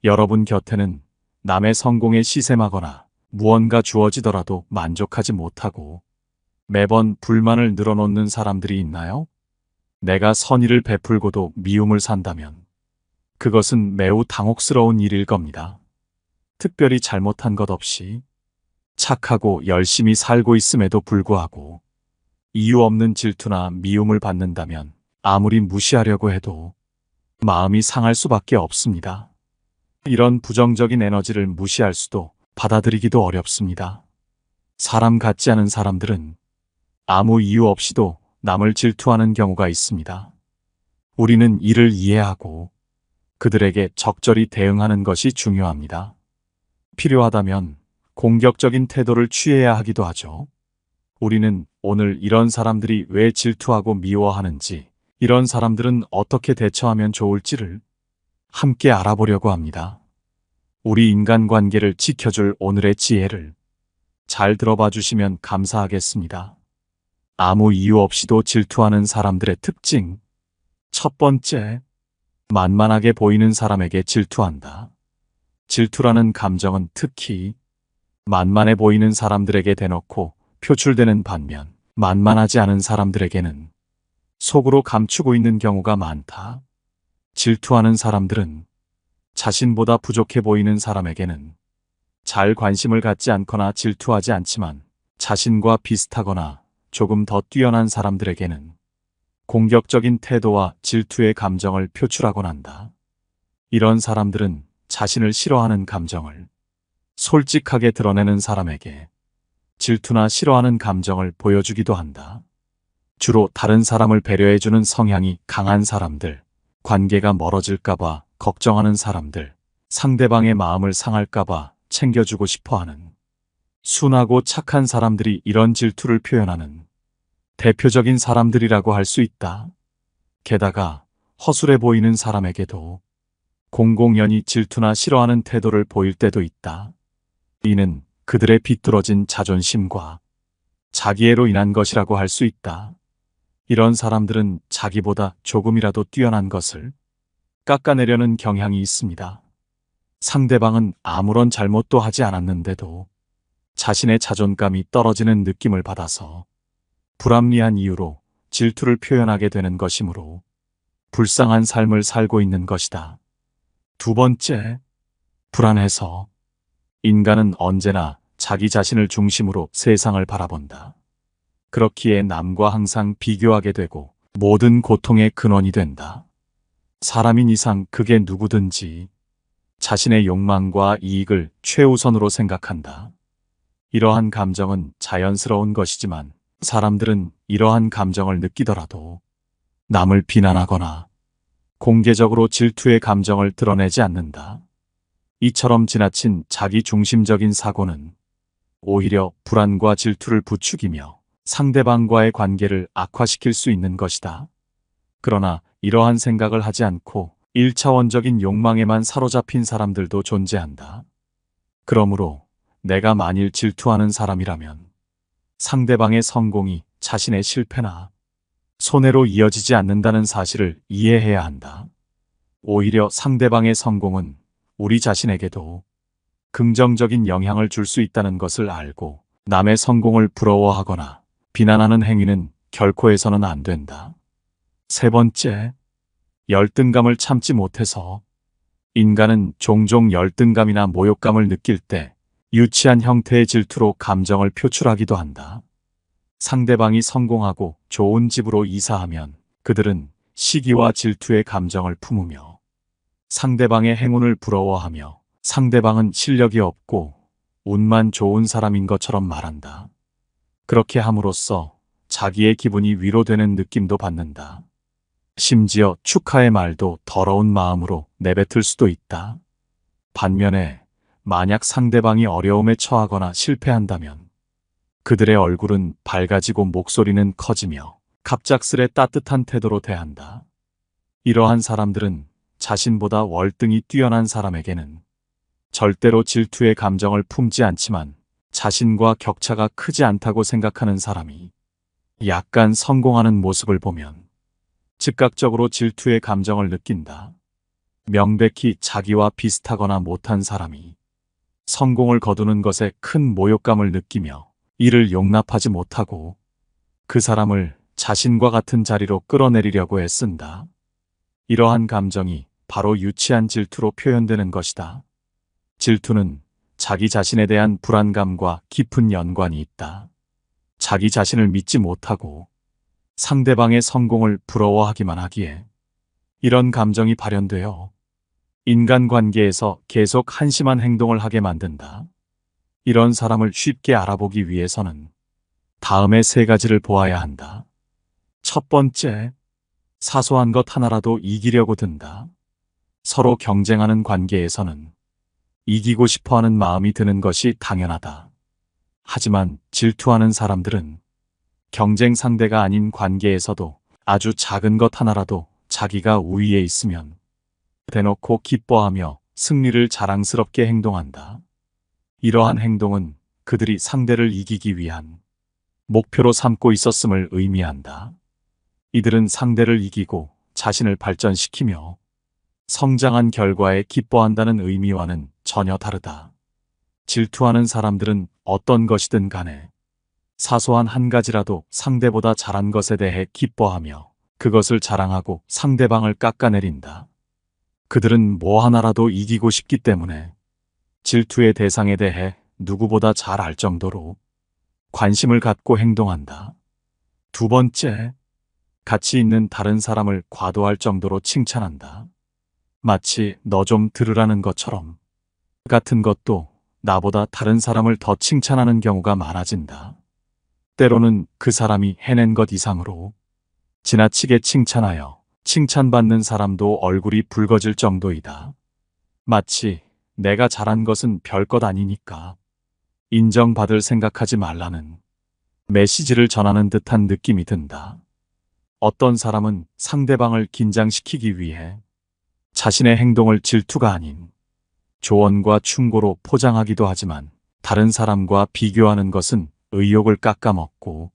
여러분 곁에는 남의 성공에 시샘하거나 무언가 주어지더라도 만족하지 못하고 매번 불만을 늘어놓는 사람들이 있나요? 내가 선의를 베풀고도 미움을 산다면 그것은 매우 당혹스러운 일일 겁니다. 특별히 잘못한 것 없이 착하고 열심히 살고 있음에도 불구하고 이유 없는 질투나 미움을 받는다면 아무리 무시하려고 해도 마음이 상할 수밖에 없습니다. 이런 부정적인 에너지를 무시할 수도 받아들이기도 어렵습니다. 사람 같지 않은 사람들은 아무 이유 없이도 남을 질투하는 경우가 있습니다. 우리는 이를 이해하고 그들에게 적절히 대응하는 것이 중요합니다. 필요하다면 공격적인 태도를 취해야 하기도 하죠. 우리는 오늘 이런 사람들이 왜 질투하고 미워하는지, 이런 사람들은 어떻게 대처하면 좋을지를 함께 알아보려고 합니다. 우리 인간관계를 지켜줄 오늘의 지혜를 잘 들어봐 주시면 감사하겠습니다. 아무 이유 없이도 질투하는 사람들의 특징. 첫 번째, 만만하게 보이는 사람에게 질투한다. 질투라는 감정은 특히 만만해 보이는 사람들에게 대놓고 표출되는 반면 만만하지 않은 사람들에게는 속으로 감추고 있는 경우가 많다. 질투하는 사람들은 자신보다 부족해 보이는 사람에게는 잘 관심을 갖지 않거나 질투하지 않지만 자신과 비슷하거나 조금 더 뛰어난 사람들에게는 공격적인 태도와 질투의 감정을 표출하곤 한다. 이런 사람들은 자신을 싫어하는 감정을 솔직하게 드러내는 사람에게 질투나 싫어하는 감정을 보여주기도 한다. 주로 다른 사람을 배려해주는 성향이 강한 사람들, 관계가 멀어질까봐 걱정하는 사람들, 상대방의 마음을 상할까봐 챙겨주고 싶어하는 순하고 착한 사람들이 이런 질투를 표현하는 대표적인 사람들이라고 할 수 있다. 게다가 허술해 보이는 사람에게도 공공연히 질투나 싫어하는 태도를 보일 때도 있다. 이는 그들의 비뚤어진 자존심과 자기애로 인한 것이라고 할 수 있다. 이런 사람들은 자기보다 조금이라도 뛰어난 것을 깎아내려는 경향이 있습니다. 상대방은 아무런 잘못도 하지 않았는데도 자신의 자존감이 떨어지는 느낌을 받아서 불합리한 이유로 질투를 표현하게 되는 것이므로 불쌍한 삶을 살고 있는 것이다. 두 번째, 불안해서. 인간은 언제나 자기 자신을 중심으로 세상을 바라본다. 그렇기에 남과 항상 비교하게 되고 모든 고통의 근원이 된다. 사람인 이상 그게 누구든지 자신의 욕망과 이익을 최우선으로 생각한다. 이러한 감정은 자연스러운 것이지만 사람들은 이러한 감정을 느끼더라도 남을 비난하거나 공개적으로 질투의 감정을 드러내지 않는다. 이처럼 지나친 자기 중심적인 사고는 오히려 불안과 질투를 부추기며 상대방과의 관계를 악화시킬 수 있는 것이다. 그러나 이러한 생각을 하지 않고 1차원적인 욕망에만 사로잡힌 사람들도 존재한다. 그러므로 내가 만일 질투하는 사람이라면 상대방의 성공이 자신의 실패나 손해로 이어지지 않는다는 사실을 이해해야 한다. 오히려 상대방의 성공은 우리 자신에게도 긍정적인 영향을 줄 수 있다는 것을 알고 남의 성공을 부러워하거나 비난하는 행위는 결코 해서는 안 된다. 세 번째, 열등감을 참지 못해서. 인간은 종종 열등감이나 모욕감을 느낄 때 유치한 형태의 질투로 감정을 표출하기도 한다. 상대방이 성공하고 좋은 집으로 이사하면 그들은 시기와 질투의 감정을 품으며 상대방의 행운을 부러워하며 상대방은 실력이 없고 운만 좋은 사람인 것처럼 말한다. 그렇게 함으로써 자기의 기분이 위로되는 느낌도 받는다. 심지어 축하의 말도 더러운 마음으로 내뱉을 수도 있다. 반면에 만약 상대방이 어려움에 처하거나 실패한다면 그들의 얼굴은 밝아지고 목소리는 커지며 갑작스레 따뜻한 태도로 대한다. 이러한 사람들은 자신보다 월등히 뛰어난 사람에게는 절대로 질투의 감정을 품지 않지만 자신과 격차가 크지 않다고 생각하는 사람이 약간 성공하는 모습을 보면 즉각적으로 질투의 감정을 느낀다. 명백히 자기와 비슷하거나 못한 사람이 성공을 거두는 것에 큰 모욕감을 느끼며 이를 용납하지 못하고 그 사람을 자신과 같은 자리로 끌어내리려고 애쓴다. 이러한 감정이 바로 유치한 질투로 표현되는 것이다. 질투는 자기 자신에 대한 불안감과 깊은 연관이 있다. 자기 자신을 믿지 못하고 상대방의 성공을 부러워하기만 하기에 이런 감정이 발현되어 인간관계에서 계속 한심한 행동을 하게 만든다. 이런 사람을 쉽게 알아보기 위해서는 다음의 세 가지를 보아야 한다. 첫 번째, 사소한 것 하나라도 이기려고 든다. 서로 경쟁하는 관계에서는 이기고 싶어하는 마음이 드는 것이 당연하다. 하지만 질투하는 사람들은 경쟁 상대가 아닌 관계에서도 아주 작은 것 하나라도 자기가 우위에 있으면 대놓고 기뻐하며 승리를 자랑스럽게 행동한다. 이러한 행동은 그들이 상대를 이기기 위한 목표로 삼고 있었음을 의미한다. 이들은 상대를 이기고 자신을 발전시키며 성장한 결과에 기뻐한다는 의미와는 전혀 다르다. 질투하는 사람들은 어떤 것이든 간에 사소한 한 가지라도 상대보다 잘한 것에 대해 기뻐하며 그것을 자랑하고 상대방을 깎아내린다. 그들은 뭐 하나라도 이기고 싶기 때문에 질투의 대상에 대해 누구보다 잘 알 정도로 관심을 갖고 행동한다. 두 번째, 가치 있는 다른 사람을 과도할 정도로 칭찬한다. 마치 너 좀 들으라는 것처럼 같은 것도 나보다 다른 사람을 더 칭찬하는 경우가 많아진다. 때로는 그 사람이 해낸 것 이상으로 지나치게 칭찬하여 칭찬받는 사람도 얼굴이 붉어질 정도이다. 마치 내가 잘한 것은 별것 아니니까 인정받을 생각하지 말라는 메시지를 전하는 듯한 느낌이 든다. 어떤 사람은 상대방을 긴장시키기 위해 자신의 행동을 질투가 아닌 조언과 충고로 포장하기도 하지만 다른 사람과 비교하는 것은 의욕을 깎아먹고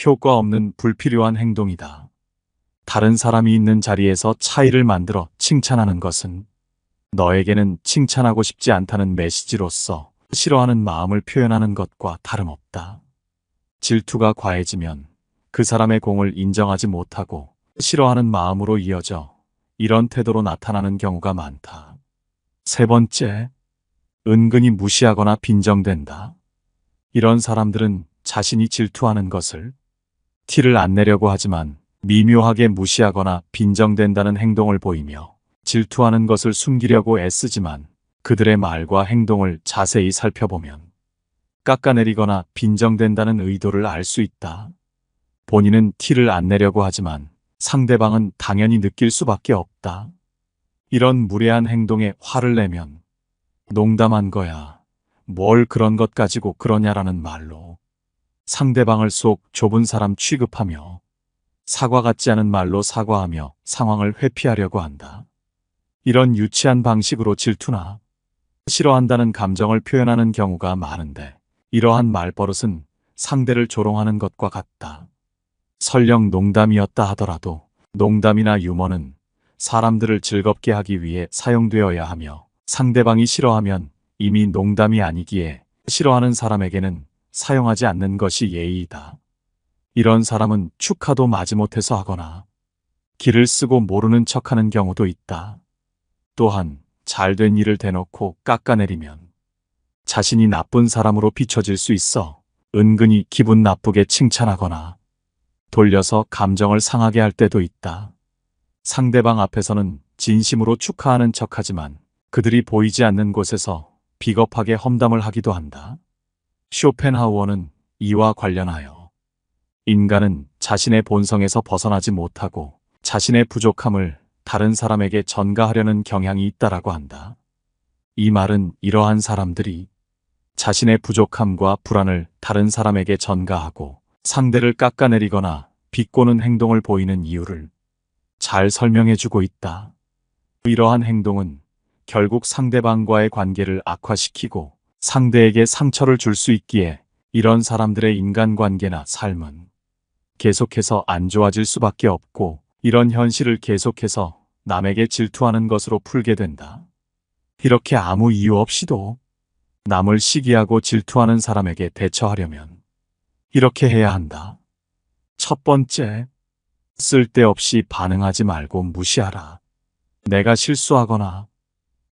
효과 없는 불필요한 행동이다. 다른 사람이 있는 자리에서 차이를 만들어 칭찬하는 것은 너에게는 칭찬하고 싶지 않다는 메시지로서 싫어하는 마음을 표현하는 것과 다름없다. 질투가 과해지면 그 사람의 공을 인정하지 못하고 싫어하는 마음으로 이어져 이런 태도로 나타나는 경우가 많다. 세 번째, 은근히 무시하거나 빈정댄다. 이런 사람들은 자신이 질투하는 것을 티를 안 내려고 하지만 미묘하게 무시하거나 빈정댄다는 행동을 보이며 질투하는 것을 숨기려고 애쓰지만 그들의 말과 행동을 자세히 살펴보면 깎아내리거나 빈정댄다는 의도를 알 수 있다. 본인은 티를 안 내려고 하지만 상대방은 당연히 느낄 수밖에 없다. 이런 무례한 행동에 화를 내면 농담한 거야. 뭘 그런 것 가지고 그러냐라는 말로 상대방을 속 좁은 사람 취급하며 사과 같지 않은 말로 사과하며 상황을 회피하려고 한다. 이런 유치한 방식으로 질투나 싫어한다는 감정을 표현하는 경우가 많은데 이러한 말버릇은 상대를 조롱하는 것과 같다. 설령 농담이었다 하더라도 농담이나 유머는 사람들을 즐겁게 하기 위해 사용되어야 하며 상대방이 싫어하면 이미 농담이 아니기에 싫어하는 사람에게는 사용하지 않는 것이 예의이다. 이런 사람은 축하도 마지못해서 하거나 기를 쓰고 모르는 척하는 경우도 있다. 또한 잘된 일을 대놓고 깎아내리면 자신이 나쁜 사람으로 비춰질 수 있어 은근히 기분 나쁘게 칭찬하거나 돌려서 감정을 상하게 할 때도 있다. 상대방 앞에서는 진심으로 축하하는 척하지만 그들이 보이지 않는 곳에서 비겁하게 험담을 하기도 한다. 쇼펜하우어는 이와 관련하여 인간은 자신의 본성에서 벗어나지 못하고 자신의 부족함을 다른 사람에게 전가하려는 경향이 있다라고 한다. 이 말은 이러한 사람들이 자신의 부족함과 불안을 다른 사람에게 전가하고 상대를 깎아내리거나 비꼬는 행동을 보이는 이유를 잘 설명해주고 있다. 이러한 행동은 결국 상대방과의 관계를 악화시키고 상대에게 상처를 줄 수 있기에 이런 사람들의 인간관계나 삶은 계속해서 안 좋아질 수밖에 없고 이런 현실을 계속해서 남에게 질투하는 것으로 풀게 된다. 이렇게 아무 이유 없이도 남을 시기하고 질투하는 사람에게 대처하려면 이렇게 해야 한다. 첫 번째, 쓸데없이 반응하지 말고 무시하라. 내가 실수하거나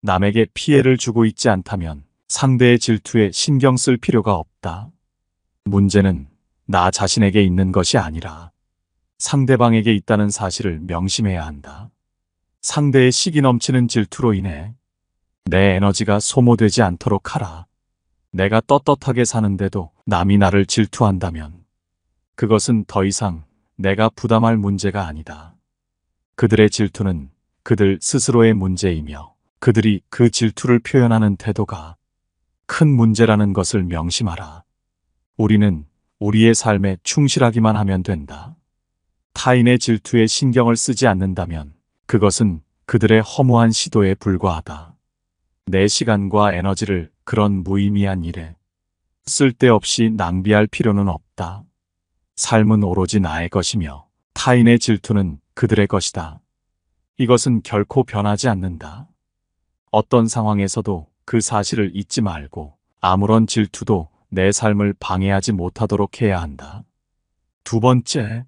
남에게 피해를 주고 있지 않다면 상대의 질투에 신경 쓸 필요가 없다. 문제는 나 자신에게 있는 것이 아니라 상대방에게 있다는 사실을 명심해야 한다. 상대의 시기 넘치는 질투로 인해 내 에너지가 소모되지 않도록 하라. 내가 떳떳하게 사는데도 남이 나를 질투한다면 그것은 더 이상 내가 부담할 문제가 아니다. 그들의 질투는 그들 스스로의 문제이며 그들이 그 질투를 표현하는 태도가 큰 문제라는 것을 명심하라. 우리는 우리의 삶에 충실하기만 하면 된다. 타인의 질투에 신경을 쓰지 않는다면 그것은 그들의 허무한 시도에 불과하다. 내 시간과 에너지를 그런 무의미한 일에 쓸데없이 낭비할 필요는 없다. 삶은 오로지 나의 것이며 타인의 질투는 그들의 것이다. 이것은 결코 변하지 않는다. 어떤 상황에서도 그 사실을 잊지 말고 아무런 질투도 내 삶을 방해하지 못하도록 해야 한다. 두 번째,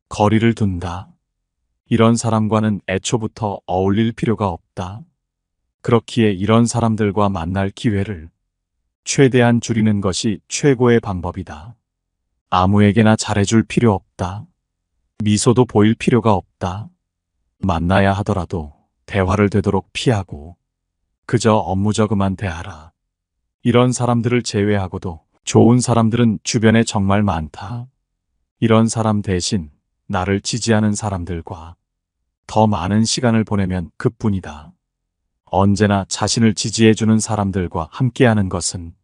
거리를 둔다. 이런 사람과는 애초부터 어울릴 필요가 없다. 그렇기에 이런 사람들과 만날 기회를 최대한 줄이는 것이 최고의 방법이다. 아무에게나 잘해줄 필요 없다. 미소도 보일 필요가 없다. 만나야 하더라도 대화를 되도록 피하고 그저 업무저그만 대하라. 이런 사람들을 제외하고도 좋은 사람들은 주변에 정말 많다. 이런 사람 대신 나를 지지하는 사람들과 더 많은 시간을 보내면 그뿐이다. 언제나 자신을 지지해주는 사람들과 함께하는 것은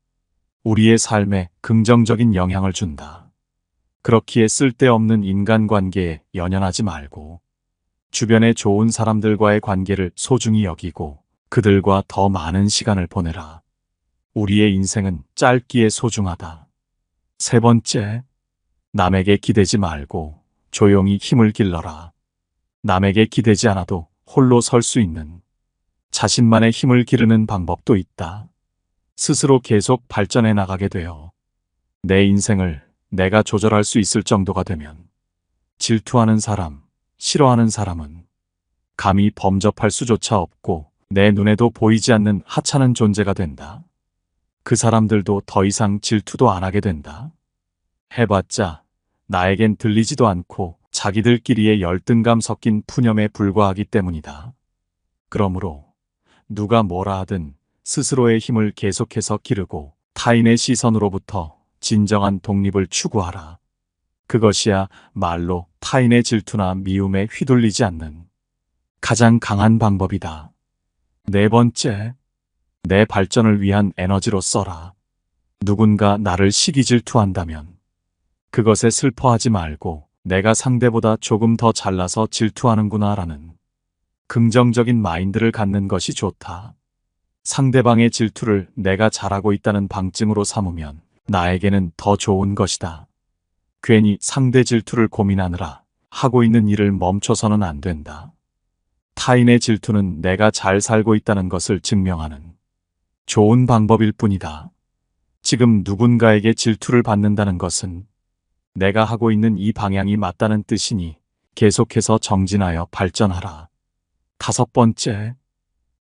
우리의 삶에 긍정적인 영향을 준다. 그렇기에 쓸데없는 인간관계에 연연하지 말고 주변의 좋은 사람들과의 관계를 소중히 여기고 그들과 더 많은 시간을 보내라. 우리의 인생은 짧기에 소중하다. 세 번째, 남에게 기대지 말고 조용히 힘을 길러라. 남에게 기대지 않아도 홀로 설 수 있는 자신만의 힘을 기르는 방법도 있다. 스스로 계속 발전해 나가게 되어 내 인생을 내가 조절할 수 있을 정도가 되면 질투하는 사람, 싫어하는 사람은 감히 범접할 수조차 없고 내 눈에도 보이지 않는 하찮은 존재가 된다. 그 사람들도 더 이상 질투도 안 하게 된다. 해봤자 나에겐 들리지도 않고 자기들끼리의 열등감 섞인 푸념에 불과하기 때문이다. 그러므로 누가 뭐라 하든 스스로의 힘을 계속해서 기르고 타인의 시선으로부터 진정한 독립을 추구하라. 그것이야 말로 타인의 질투나 미움에 휘둘리지 않는 가장 강한 방법이다. 네 번째, 내 발전을 위한 에너지로 써라. 누군가 나를 시기 질투한다면 그것에 슬퍼하지 말고 내가 상대보다 조금 더 잘나서 질투하는구나라는 긍정적인 마인드를 갖는 것이 좋다. 상대방의 질투를 내가 잘하고 있다는 방증으로 삼으면 나에게는 더 좋은 것이다. 괜히 상대 질투를 고민하느라 하고 있는 일을 멈춰서는 안 된다. 타인의 질투는 내가 잘 살고 있다는 것을 증명하는 좋은 방법일 뿐이다. 지금 누군가에게 질투를 받는다는 것은 내가 하고 있는 이 방향이 맞다는 뜻이니 계속해서 정진하여 발전하라. 다섯 번째,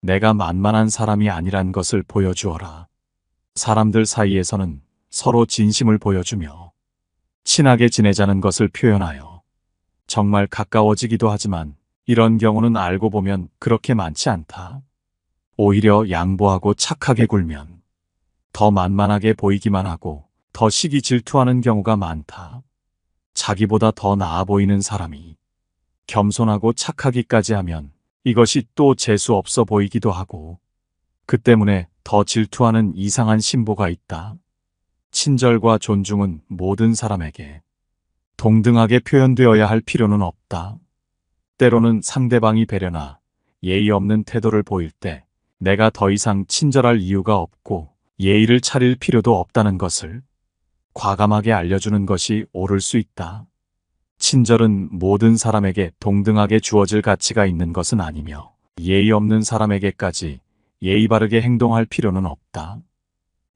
내가 만만한 사람이 아니란 것을 보여주어라. 사람들 사이에서는 서로 진심을 보여주며 친하게 지내자는 것을 표현하여 정말 가까워지기도 하지만 이런 경우는 알고 보면 그렇게 많지 않다. 오히려 양보하고 착하게 굴면 더 만만하게 보이기만 하고 더 시기 질투하는 경우가 많다. 자기보다 더 나아 보이는 사람이 겸손하고 착하기까지 하면 이것이 또 재수 없어 보이기도 하고 그 때문에 더 질투하는 이상한 심보가 있다. 친절과 존중은 모든 사람에게 동등하게 표현되어야 할 필요는 없다. 때로는 상대방이 배려나 예의 없는 태도를 보일 때 내가 더 이상 친절할 이유가 없고 예의를 차릴 필요도 없다는 것을 과감하게 알려주는 것이 옳을 수 있다. 친절은 모든 사람에게 동등하게 주어질 가치가 있는 것은 아니며 예의 없는 사람에게까지 예의 바르게 행동할 필요는 없다.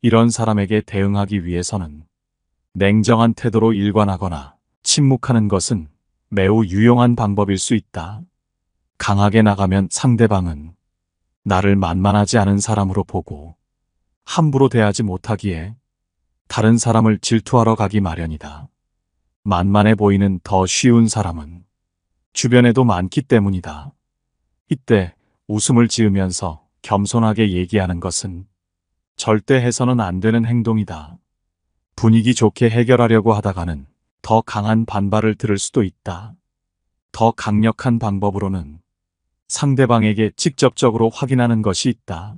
이런 사람에게 대응하기 위해서는 냉정한 태도로 일관하거나 침묵하는 것은 매우 유용한 방법일 수 있다. 강하게 나가면 상대방은 나를 만만하지 않은 사람으로 보고 함부로 대하지 못하기에 다른 사람을 질투하러 가기 마련이다. 만만해 보이는 더 쉬운 사람은 주변에도 많기 때문이다. 이때 웃음을 지으면서 겸손하게 얘기하는 것은 절대 해서는 안 되는 행동이다. 분위기 좋게 해결하려고 하다가는 더 강한 반발을 들을 수도 있다. 더 강력한 방법으로는 상대방에게 직접적으로 확인하는 것이 있다.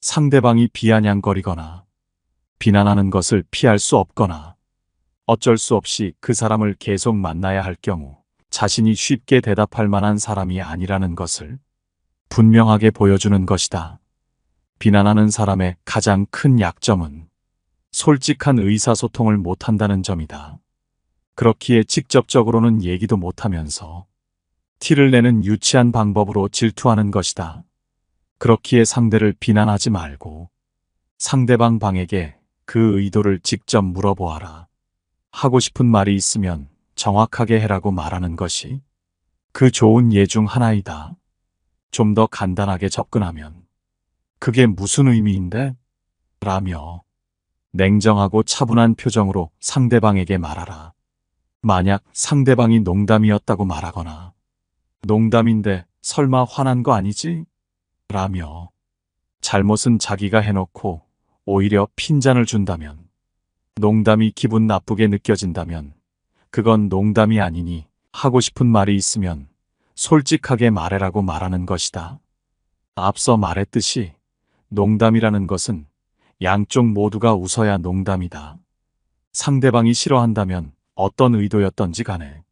상대방이 비아냥거리거나 비난하는 것을 피할 수 없거나 어쩔 수 없이 그 사람을 계속 만나야 할 경우 자신이 쉽게 대답할 만한 사람이 아니라는 것을 분명하게 보여주는 것이다. 비난하는 사람의 가장 큰 약점은 솔직한 의사소통을 못한다는 점이다. 그렇기에 직접적으로는 얘기도 못하면서 티를 내는 유치한 방법으로 질투하는 것이다. 그렇기에 상대를 비난하지 말고 상대방 방에게 그 의도를 직접 물어보아라. 하고 싶은 말이 있으면 정확하게 해라고 말하는 것이 그 좋은 예 중 하나이다. 좀 더 간단하게 접근하면 그게 무슨 의미인데? 라며 냉정하고 차분한 표정으로 상대방에게 말하라. 만약 상대방이 농담이었다고 말하거나 농담인데 설마 화난 거 아니지? 라며 잘못은 자기가 해놓고 오히려 핀잔을 준다면, 농담이 기분 나쁘게 느껴진다면 그건 농담이 아니니 하고 싶은 말이 있으면 솔직하게 말해라고 말하는 것이다. 앞서 말했듯이 농담이라는 것은 양쪽 모두가 웃어야 농담이다. 상대방이 싫어한다면 어떤 의도였던지 간에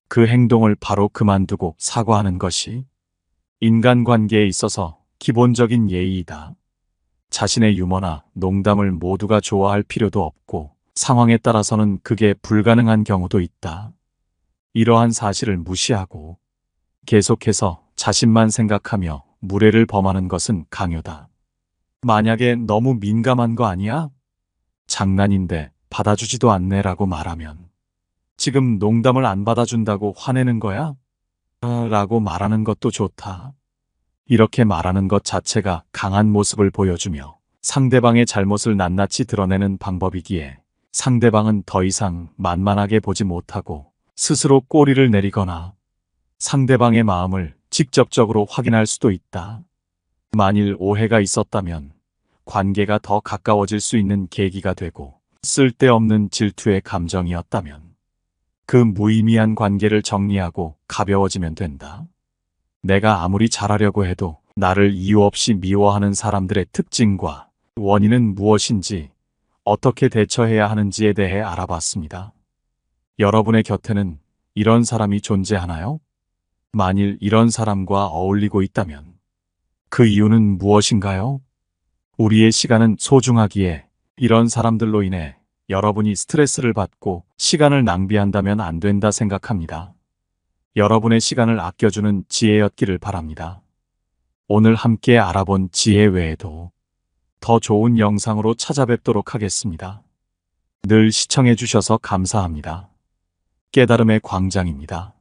그 행동을 바로 그만두고 사과하는 것이 인간관계에 있어서 기본적인 예의이다. 자신의 유머나 농담을 모두가 좋아할 필요도 없고 상황에 따라서는 그게 불가능한 경우도 있다. 이러한 사실을 무시하고 계속해서 자신만 생각하며 무례를 범하는 것은 강요다. 만약에 너무 민감한 거 아니야? 장난인데 받아주지도 않네라고 말하면 지금 농담을 안 받아준다고 화내는 거야? 라고 말하는 것도 좋다. 이렇게 말하는 것 자체가 강한 모습을 보여주며 상대방의 잘못을 낱낱이 드러내는 방법이기에 상대방은 더 이상 만만하게 보지 못하고 스스로 꼬리를 내리거나 상대방의 마음을 직접적으로 확인할 수도 있다. 만일 오해가 있었다면 관계가 더 가까워질 수 있는 계기가 되고 쓸데없는 질투의 감정이었다면 그 무의미한 관계를 정리하고 가벼워지면 된다. 내가 아무리 잘하려고 해도 나를 이유 없이 미워하는 사람들의 특징과 원인은 무엇인지 어떻게 대처해야 하는지에 대해 알아봤습니다. 여러분의 곁에는 이런 사람이 존재하나요? 만일 이런 사람과 어울리고 있다면 그 이유는 무엇인가요? 우리의 시간은 소중하기에 이런 사람들로 인해 여러분이 스트레스를 받고 시간을 낭비한다면 안 된다 생각합니다. 여러분의 시간을 아껴주는 지혜였기를 바랍니다. 오늘 함께 알아본 지혜 외에도 더 좋은 영상으로 찾아뵙도록 하겠습니다. 늘 시청해 주셔서 감사합니다. 깨달음의 광장입니다.